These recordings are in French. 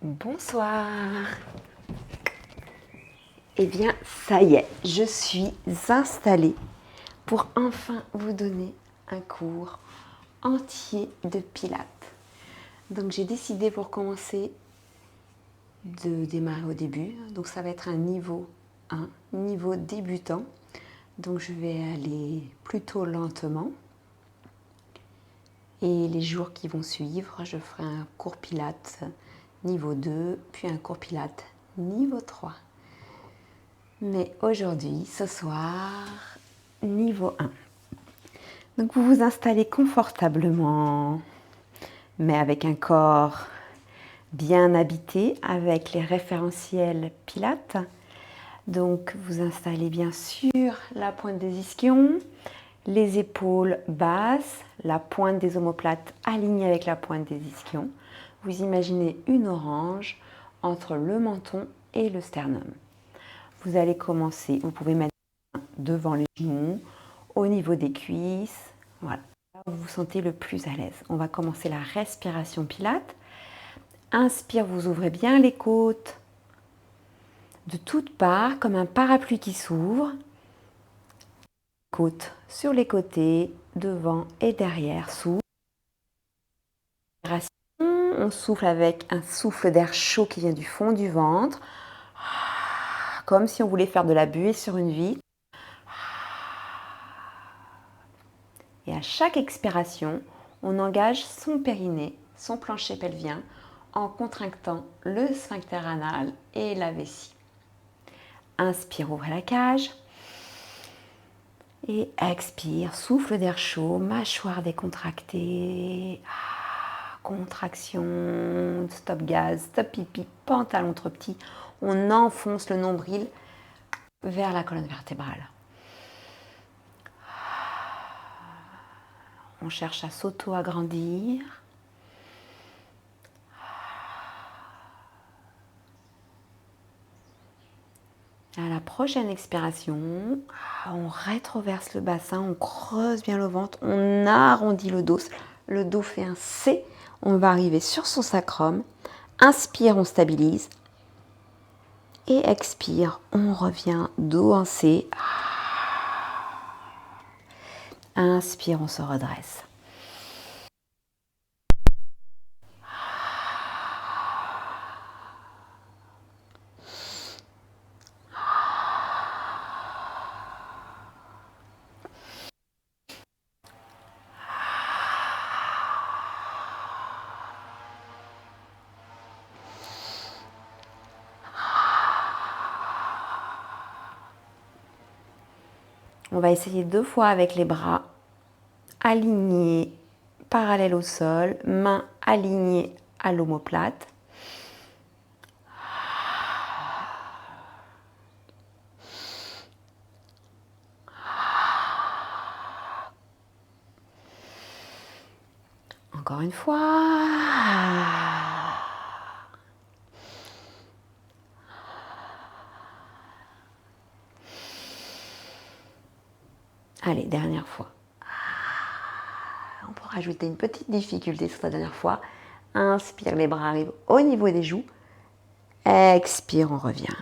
Bonsoir. Eh bien, ça y est, je suis installée pour enfin vous donner un cours entier de pilates. Donc j'ai décidé pour commencer de démarrer au début. Donc ça va être un niveau 1, niveau débutant. Donc je vais aller plutôt lentement. Et les jours qui vont suivre, je ferai un cours pilates niveau 2, puis un cours pilates niveau 3. Mais aujourd'hui, ce soir, niveau 1. Donc vous vous installez confortablement, mais avec un corps bien habité, avec les référentiels pilates. Donc vous installez bien sûr la pointe des ischions, les épaules basses, la pointe des omoplates alignée avec la pointe des ischions. Vous imaginez une orange entre le menton et le sternum. Vous allez commencer, vous pouvez mettre devant les genoux, au niveau des cuisses, voilà, là où vous vous sentez le plus à l'aise. On va commencer la respiration pilates. Inspire, vous ouvrez bien les côtes de toutes parts, comme un parapluie qui s'ouvre. Côtes sur les côtés, devant et derrière, souffle. On souffle avec un souffle d'air chaud qui vient du fond du ventre, comme si on voulait faire de la buée sur une vitre. Et à chaque expiration, on engage son périnée, son plancher pelvien, en contractant le sphincter anal et la vessie. Inspire, ouvre la cage. Et expire, souffle d'air chaud, mâchoire décontractée. Contraction, stop gaz, stop pipi, pantalon trop petit. On enfonce le nombril vers la colonne vertébrale. On cherche à s'auto-agrandir. À la prochaine expiration, on rétroverse le bassin, on creuse bien le ventre, on arrondit le dos. Le dos fait un C. On va arriver sur son sacrum. Inspire, on stabilise. Et expire, on revient dos en C. Inspire, on se redresse. On va essayer 2 fois avec les bras alignés, parallèles au sol, mains alignées à l'omoplate. Encore une fois. Allez, dernière fois. On peut rajouter une petite difficulté sur la dernière fois. Inspire, les bras arrivent au niveau des joues. Expire, on revient.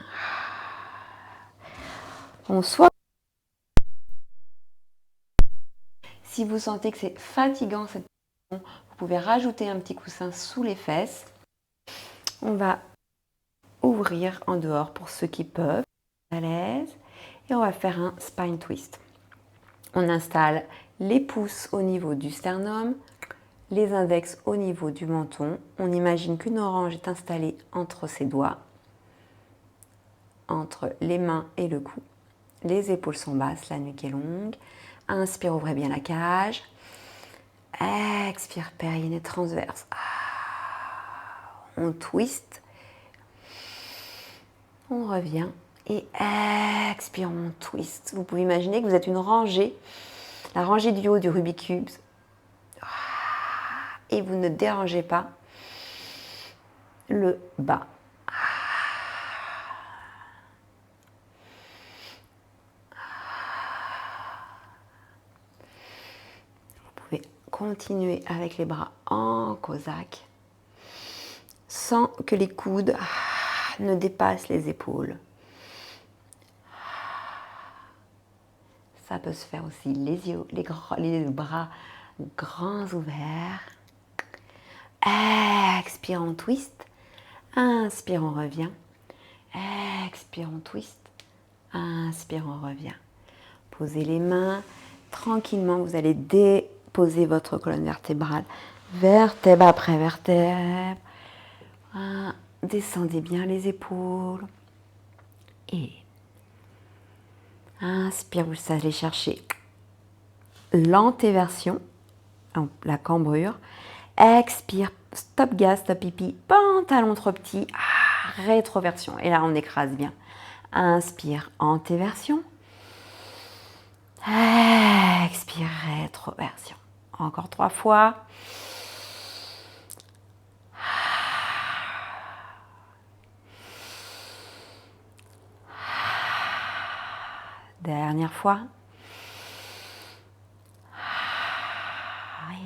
On soit. Si vous sentez que c'est fatigant cette position, vous pouvez rajouter un petit coussin sous les fesses. On va ouvrir en dehors pour ceux qui peuvent, à l'aise. Et on va faire un spine twist. On installe les pouces au niveau du sternum, les index au niveau du menton. On imagine qu'une orange est installée entre ses doigts, entre les mains et le cou. Les épaules sont basses, la nuque est longue. Inspire, ouvrez bien la cage. Expire, périnée transverse. On twist. On revient. Et expire, on twist. Vous pouvez imaginer que vous êtes une rangée, la rangée du haut du Rubik's Cube. Et vous ne dérangez pas le bas. Vous pouvez continuer avec les bras en cosaque. sans que les coudes ne dépassent les épaules. Ça peut se faire aussi les yeux, les bras grands ouverts. Expire, on twist. Inspire, on revient. Expire, on twist. Inspire, on revient. Posez les mains tranquillement. Vous allez déposer votre colonne vertébrale. Vertèbre après vertèbre. Descendez bien les épaules. Et inspire, vous allez chercher l'antéversion, la cambrure. Expire, stop gaz, stop pipi, pantalon trop petit, rétroversion. Et là, on écrase bien. Inspire, antéversion. Expire, rétroversion. Encore 3 fois. Dernière fois.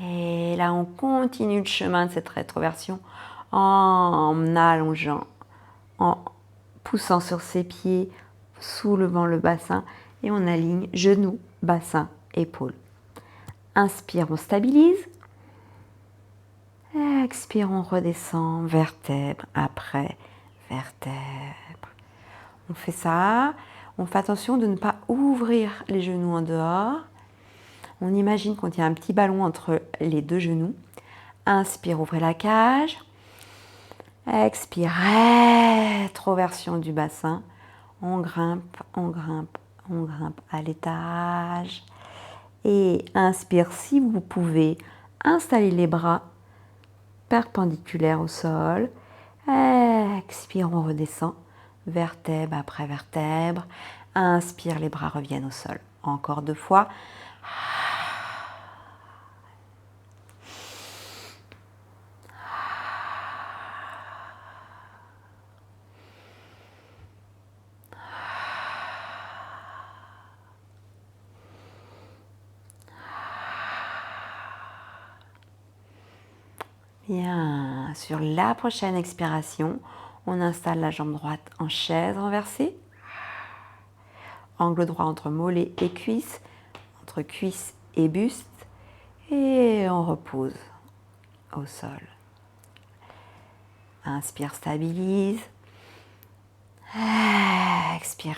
Et là, on continue le chemin de cette rétroversion en allongeant, en poussant sur ses pieds, soulevant le bassin et on aligne genoux, bassin, épaules. Inspire, on stabilise. Expire, on redescend, vertèbre après vertèbre. On fait ça. On fait attention de ne pas ouvrir les genoux en dehors. On imagine qu'on tient un petit ballon entre les deux genoux. Inspire, ouvrez la cage. Expire, rétroversion du bassin. On grimpe, on grimpe, on grimpe à l'étage. Et inspire, si vous pouvez, installez les bras perpendiculaires au sol. Expire, on redescend, vertèbre après vertèbre. Inspire, les bras reviennent au sol. Encore 2 fois. Bien, sur la prochaine expiration, on installe la jambe droite en chaise renversée. Angle droit entre mollet et cuisse, entre cuisse et buste. Et on repose au sol. Inspire, stabilise. Expire,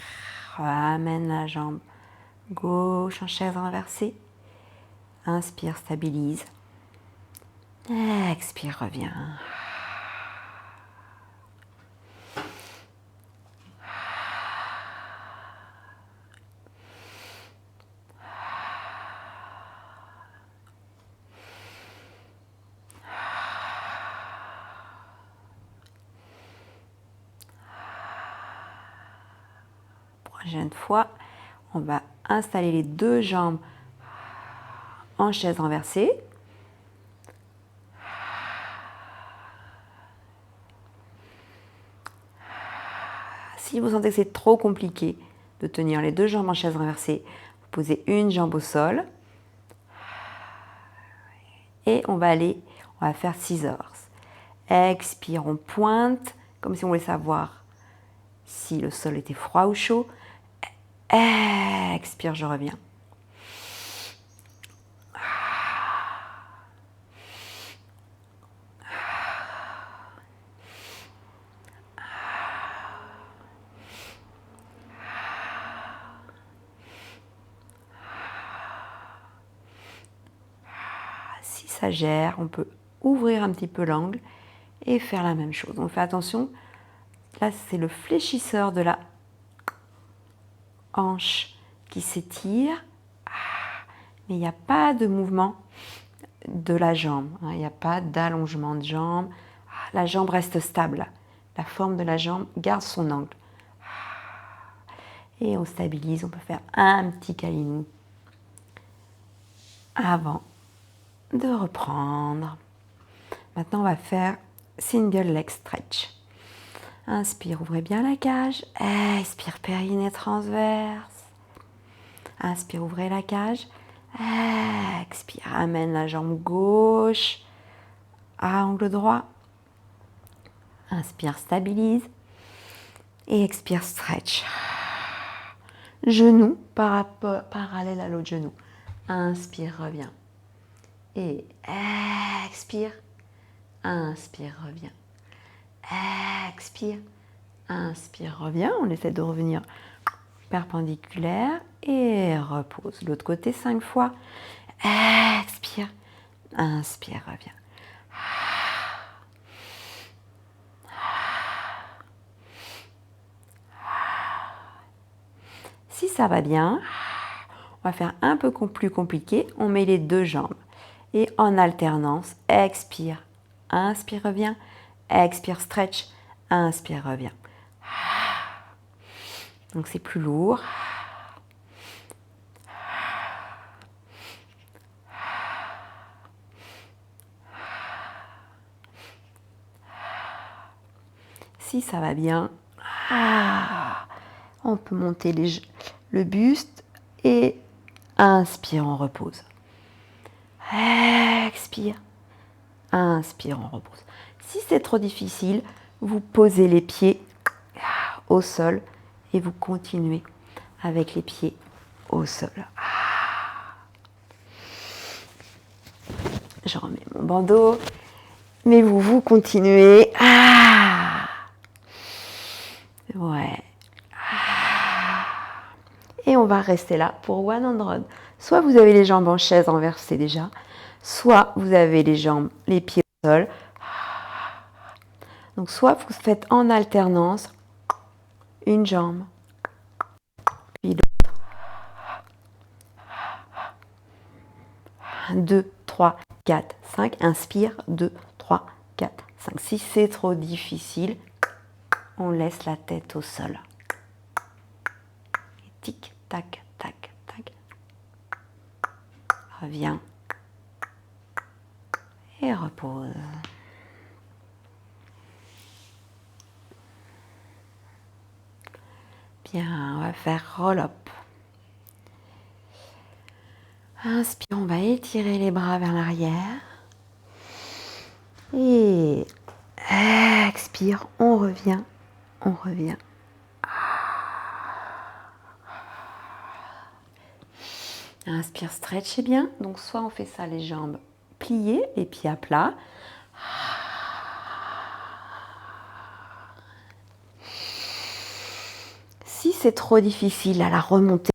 ramène la jambe gauche en chaise renversée. Inspire, stabilise. Expire, reviens. Prochaine fois, on va installer les 2 jambes en chaise renversée. Si vous sentez que c'est trop compliqué de tenir les 2 jambes en chaise renversée, vous posez une jambe au sol. Et on va faire scissors. Expire, on pointe, comme si on voulait savoir si le sol était froid ou chaud. Expire, je reviens. Si ça gère, on peut ouvrir un petit peu l'angle et faire la même chose. On fait attention, là c'est le fléchisseur de la hanche qui s'étire, mais il n'y a pas de mouvement de la jambe, il n'y a pas d'allongement de jambe, la jambe reste stable, la forme de la jambe garde son angle. Et on stabilise, on peut faire un petit câlinou avant de reprendre. Maintenant, on va faire single leg stretch. Inspire, ouvrez bien la cage. Expire, périnée transverse. Inspire, ouvrez la cage. Expire, amène la jambe gauche à angle droit. Inspire, stabilise. Et expire, stretch. Genou parallèle à l'autre genou. Inspire, reviens. Et expire. Inspire, reviens. Expire. Inspire, reviens. On essaie de revenir perpendiculaire. Et repose. L'autre côté 5 fois. Expire. Inspire, reviens. Si ça va bien, on va faire un peu plus compliqué. On met les deux jambes. Et en alternance, expire. Inspire, reviens. Expire, stretch. Inspire, reviens. Donc c'est plus lourd. Si ça va bien, on peut monter le buste et inspire, on repose. Expire, inspire, on repose. Si c'est trop difficile, vous posez les pieds au sol et vous continuez avec les pieds au sol. Je remets mon bandeau, mais vous continuez. Ouais. Et on va rester là pour 100. Soit vous avez les jambes en chaise renversées déjà, soit vous avez les pieds au sol. Donc soit vous faites en alternance une jambe, puis l'autre. 2, 3, 4, 5. Inspire, 2, 3, 4, 5. Si c'est trop difficile, on laisse la tête au sol. Et tic, tac, tac, tac. Reviens. Et repose. Bien, on va faire roll-up. Inspire, on va étirer les bras vers l'arrière. Et expire, on revient, on revient. Inspire, stretch, c'est bien. Donc soit on fait ça les jambes pliées, les pieds à plat. Si c'est trop difficile à la remontée,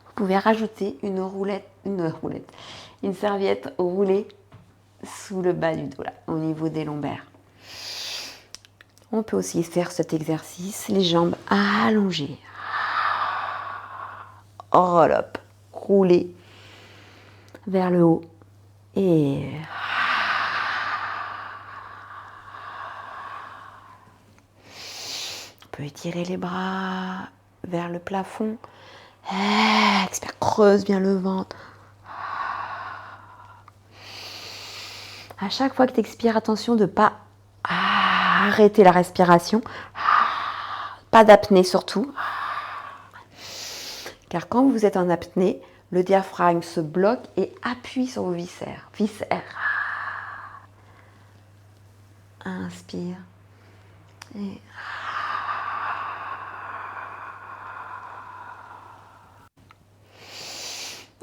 vous pouvez rajouter une serviette roulée sous le bas du dos, là, au niveau des lombaires. On peut aussi faire cet exercice, les jambes allongées. Roll up, rouler vers le haut et on peut étirer les bras vers le plafond. Expire, creuse bien le ventre. À chaque fois que tu expires, attention de ne pas arrêter la respiration. Pas d'apnée surtout. Car quand vous êtes en apnée, le diaphragme se bloque et appuie sur vos viscères. Inspire. Et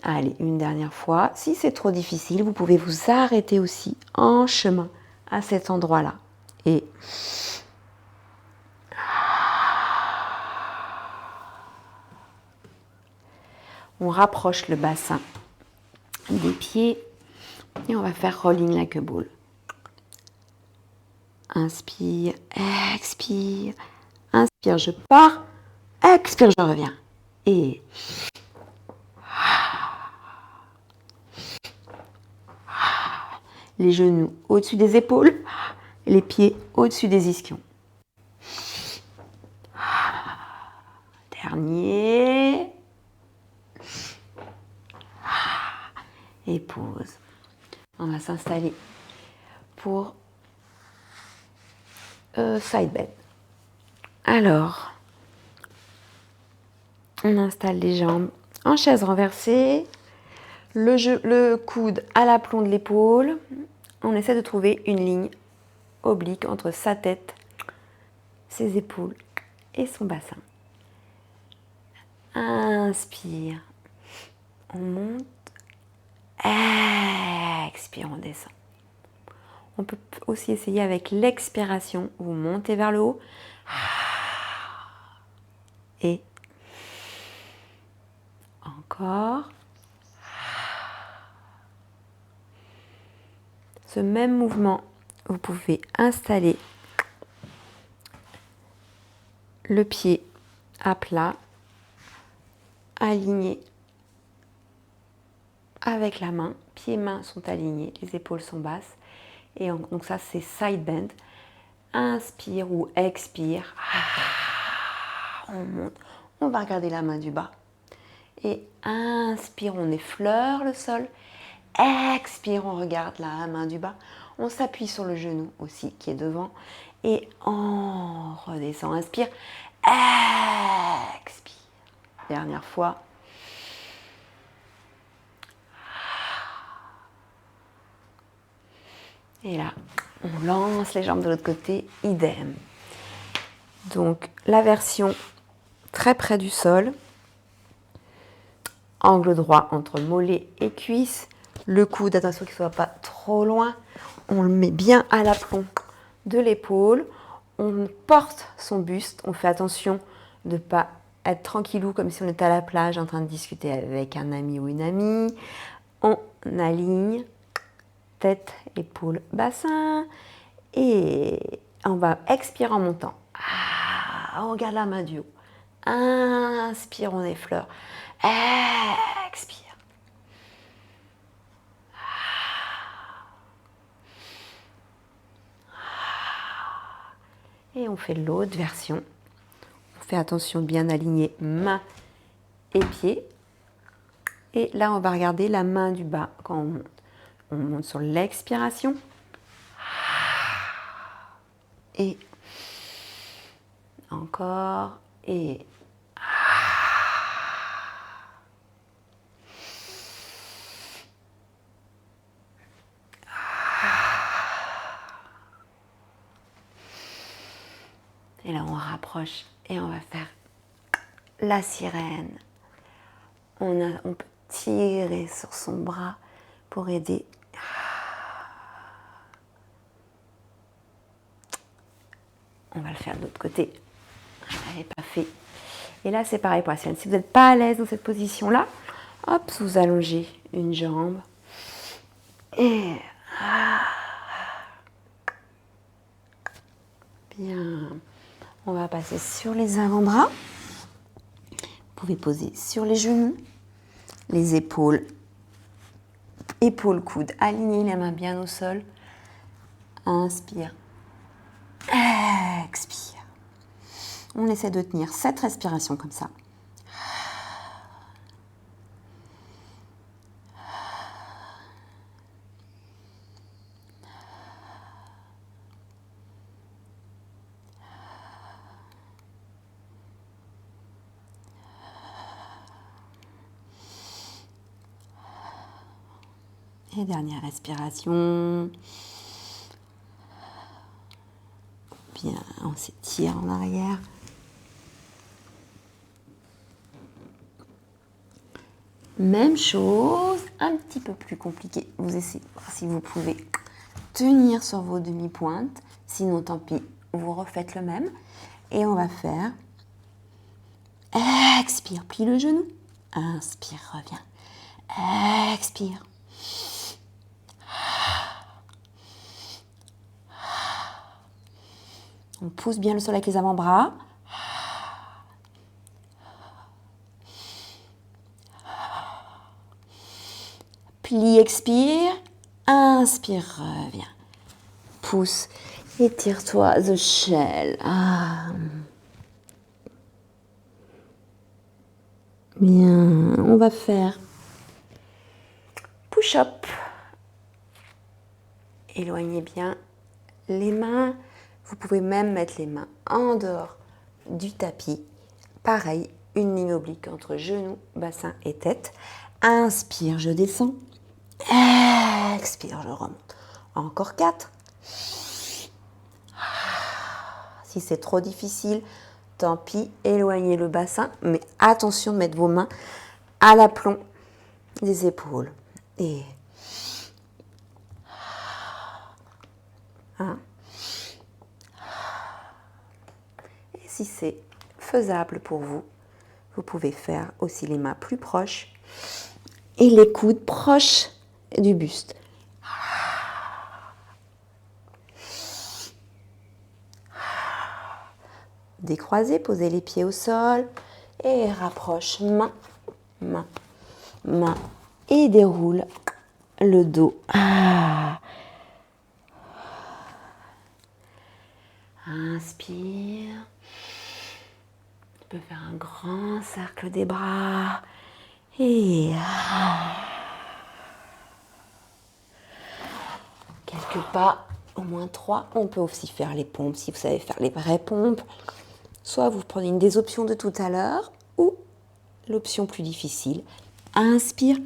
allez, une dernière fois. Si c'est trop difficile, vous pouvez vous arrêter aussi en chemin à cet endroit-là. Et on rapproche le bassin des pieds et on va faire rolling like a ball. Inspire, expire, inspire, je pars, expire, je reviens. Et les genoux au-dessus des épaules, les pieds au-dessus des ischions. Dernier. Et pause. On va s'installer pour side bend. Alors, on installe les jambes en chaise renversée, le coude à l'aplomb de l'épaule, on essaie de trouver une ligne oblique entre sa tête, ses épaules et son bassin. Inspire, on monte. Expire, on descend. On peut aussi essayer avec l'expiration. Vous montez vers le haut. Et encore. Ce même mouvement, vous pouvez installer le pied à plat, aligné avec la main. Pieds et mains sont alignés, les épaules sont basses. Et donc ça, c'est side bend. Inspire ou expire. On monte. On va regarder la main du bas. Et inspire, on effleure le sol. Expire, on regarde la main du bas. On s'appuie sur le genou aussi qui est devant. Et on redescend. Inspire. Expire. Dernière fois. Et là, on lance les jambes de l'autre côté, idem. Donc, la version très près du sol, angle droit entre mollet et cuisse, le coude, attention qu'il ne soit pas trop loin, on le met bien à l'aplomb de l'épaule, on porte son buste, on fait attention de ne pas être tranquillou comme si on était à la plage en train de discuter avec un ami ou une amie, on aligne tête, épaule, bassin. Et on va expirer en montant. On regarde la main du haut. Inspire, on effleure. Expire. Et on fait l'autre version. On fait attention de bien aligner main et pied. Et là, on va regarder la main du bas quand on monte. On monte sur l'expiration. Et encore. Et là, on rapproche et on va faire la sirène. On peut tirer sur son bras pour aider. On va le faire de l'autre côté. Je n'avais pas fait. Et là, c'est pareil pour la sirène. Si vous n'êtes pas à l'aise dans cette position-là, hop, vous allongez une jambe. Et bien. On va passer sur les avant-bras. Vous pouvez poser sur les genoux, les épaules, épaules, coudes. Alignez les mains bien au sol. Inspire. Expire. On essaie de tenir cette respiration comme ça. Et dernière respiration. Bien, on s'étire en arrière. Même chose, un petit peu plus compliqué. Vous essayez de voir si vous pouvez tenir sur vos demi-pointes. Sinon, tant pis, vous refaites le même. Et on va faire... Expire, plie le genou. Inspire, reviens. Expire. On pousse bien le sol avec les avant-bras. Plie, expire. Inspire, reviens. Pousse. Étire-toi, the shell. Bien, on va faire push-up. Éloignez bien les mains. Vous pouvez même mettre les mains en dehors du tapis. Pareil, une ligne oblique entre genoux, bassin et tête. Inspire, je descends. Expire, je remonte. Encore 4. Si c'est trop difficile, tant pis, éloignez le bassin, mais attention de mettre vos mains à l'aplomb des épaules. Et 1. Et si c'est faisable pour vous, vous pouvez faire aussi les mains plus proches et les coudes proches du buste. Décroisez, posez les pieds au sol et rapproche main, main, main et déroule le dos. Inspire. Tu peux faire un grand cercle des bras et quelques pas, au moins 3. On peut aussi faire les pompes si vous savez faire les vraies pompes. Soit vous prenez une des options de tout à l'heure ou l'option plus difficile. Inspire,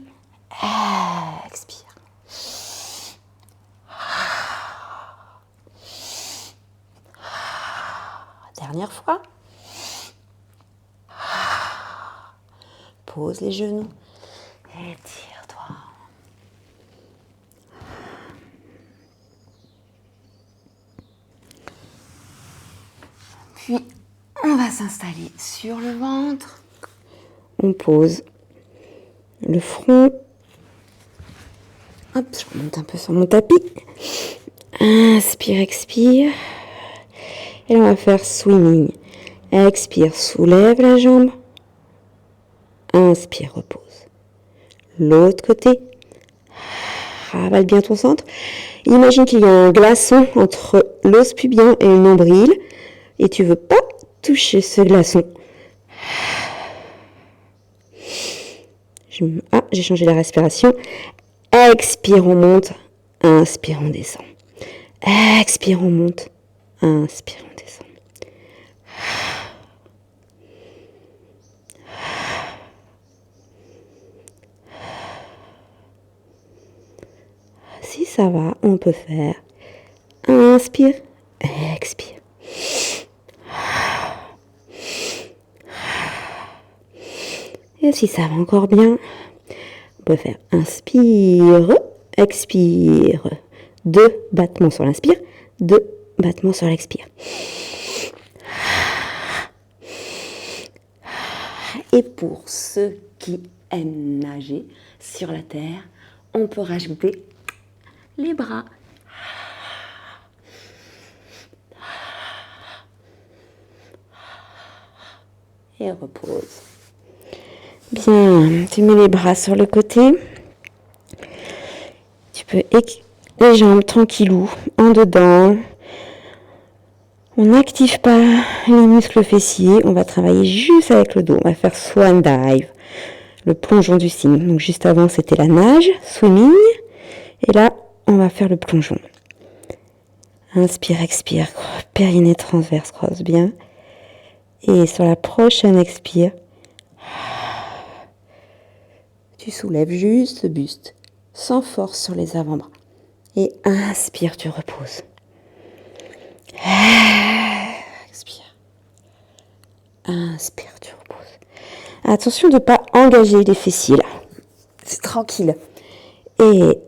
expire. Dernière fois. Pose les genoux. Étire-toi. Puis, on va s'installer sur le ventre. On pose le front. Hop, je remonte un peu sur mon tapis. Inspire, expire. Et là, on va faire swimming. Expire, soulève la jambe. Inspire, repose. L'autre côté. Ravale bien ton centre. Imagine qu'il y a un glaçon entre l'os pubien et le nombril. Et tu veux pas toucher ce glaçon. J'ai changé la respiration. Expire, on monte. Inspire, on descend. Expire, on monte. Inspire, on descend. Si ça va, on peut faire inspire, expire. Et si ça va encore bien, on peut faire inspire, expire. 2 battements sur l'inspire, 2 battements sur l'expire. Et pour ceux qui aiment nager sur la terre, on peut rajouter les bras. Et repose. Bien, tu mets les bras sur le côté. Tu peux les jambes tranquillou, en dedans. On n'active pas les muscles fessiers. On va travailler juste avec le dos. On va faire swan dive, le plongeon du cygne. Donc juste avant, c'était la nage, swimming. Et là, on va faire le plongeon. Inspire, expire. Périnée transverse, croise bien. Et sur la prochaine expire, tu soulèves juste le buste, sans force sur les avant-bras. Et inspire, tu reposes. Expire. Inspire, tu reposes. Attention de ne pas engager les fessiers là. C'est tranquille. Et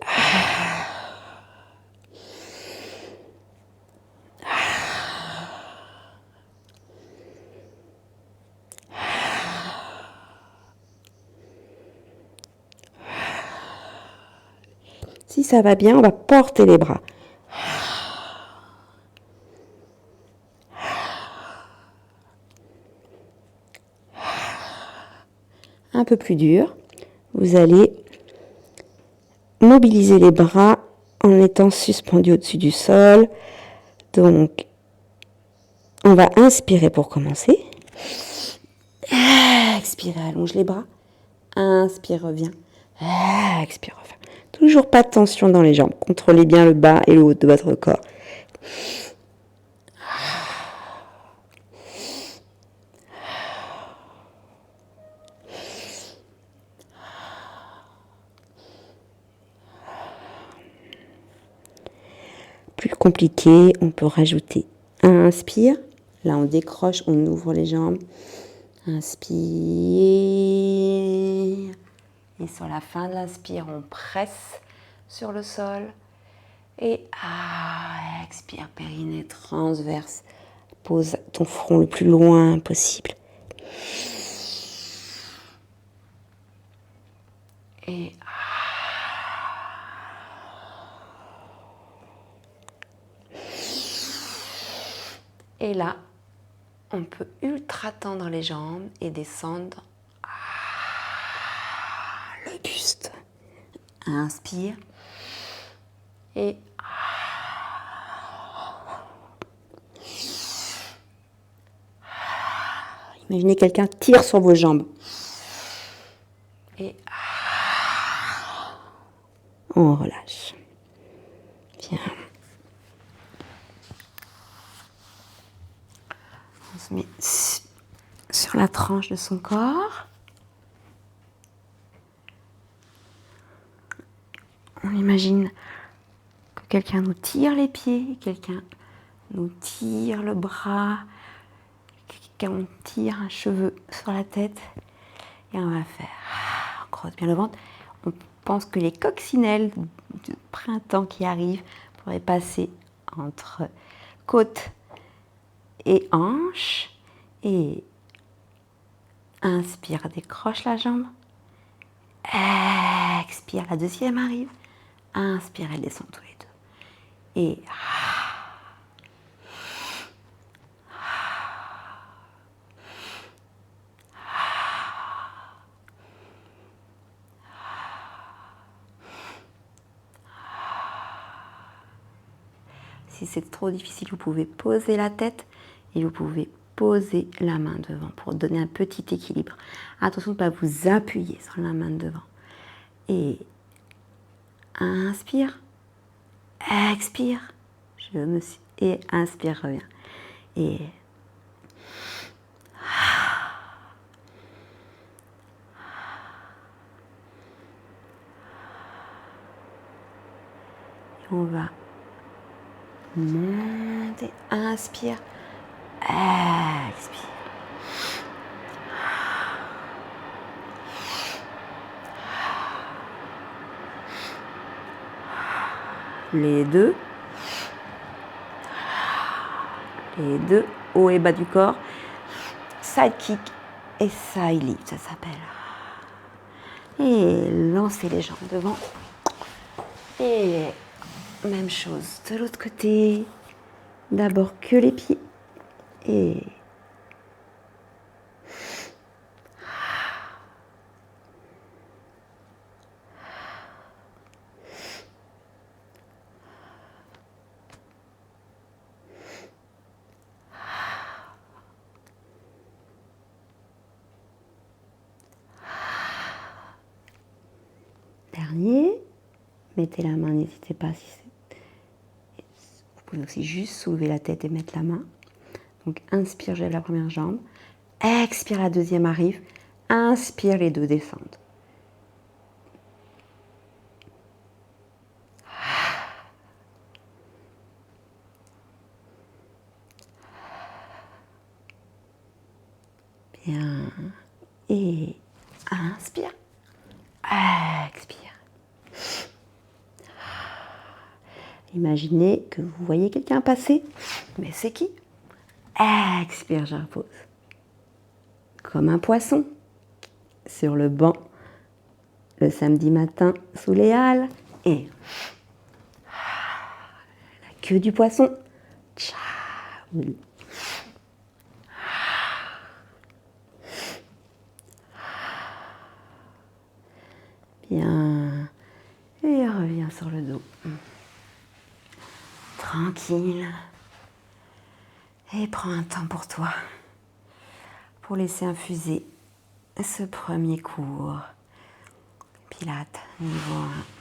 si ça va bien, on va porter les bras. Un peu plus dur. Vous allez mobiliser les bras en étant suspendu au-dessus du sol. Donc, on va inspirer pour commencer. Expire, allonge les bras. Inspire, reviens. Expire, reviens. Toujours pas de tension dans les jambes. Contrôlez bien le bas et le haut de votre corps. plus compliqué, on peut rajouter un inspire. Là, on décroche, on ouvre les jambes. Inspire. Et sur la fin de l'inspire, on presse sur le sol. Et expire, périnée transverse. Pose ton front le plus loin possible. Et là, on peut ultra tendre les jambes et descendre le buste. Inspire. Et imaginez quelqu'un tire sur vos jambes. Et on relâche. Bien. On se met sur la tranche de son corps. On imagine que quelqu'un nous tire les pieds, quelqu'un nous tire le bras, quelqu'un nous tire un cheveu sur la tête. Et on va faire, on creuse bien le ventre. On pense que les coccinelles du printemps qui arrivent pourraient passer entre côte et hanche. Et inspire, décroche la jambe. Expire, la deuxième arrive. Inspire, elle descend tous les deux. Et si c'est trop difficile, vous pouvez poser la tête et vous pouvez poser la main devant pour donner un petit équilibre. Attention de ne pas vous appuyer sur la main de devant. Et inspire, expire, et inspire, reviens. Et on va monter, inspire, expire. Les deux, haut et bas du corps, side kick et side lift, ça s'appelle. Et lancez les jambes devant. Et même chose de l'autre côté. D'abord que les pieds. Et dernier, mettez la main, n'hésitez pas. Vous pouvez aussi juste soulever la tête et mettre la main. Donc inspire, j'lève la première jambe. Expire, la deuxième arrive. Inspire, les deux descendent. Bien. Et inspire. Expire. Imaginez que vous voyez quelqu'un passer. Mais c'est qui? Expire, je repose. Comme un poisson sur le banc le samedi matin sous les halles. Et la queue du poisson. Ciao. Bien. Et reviens sur le dos. Tranquille. Et prends un temps pour toi. Pour laisser infuser ce premier cours. Pilates niveau 1.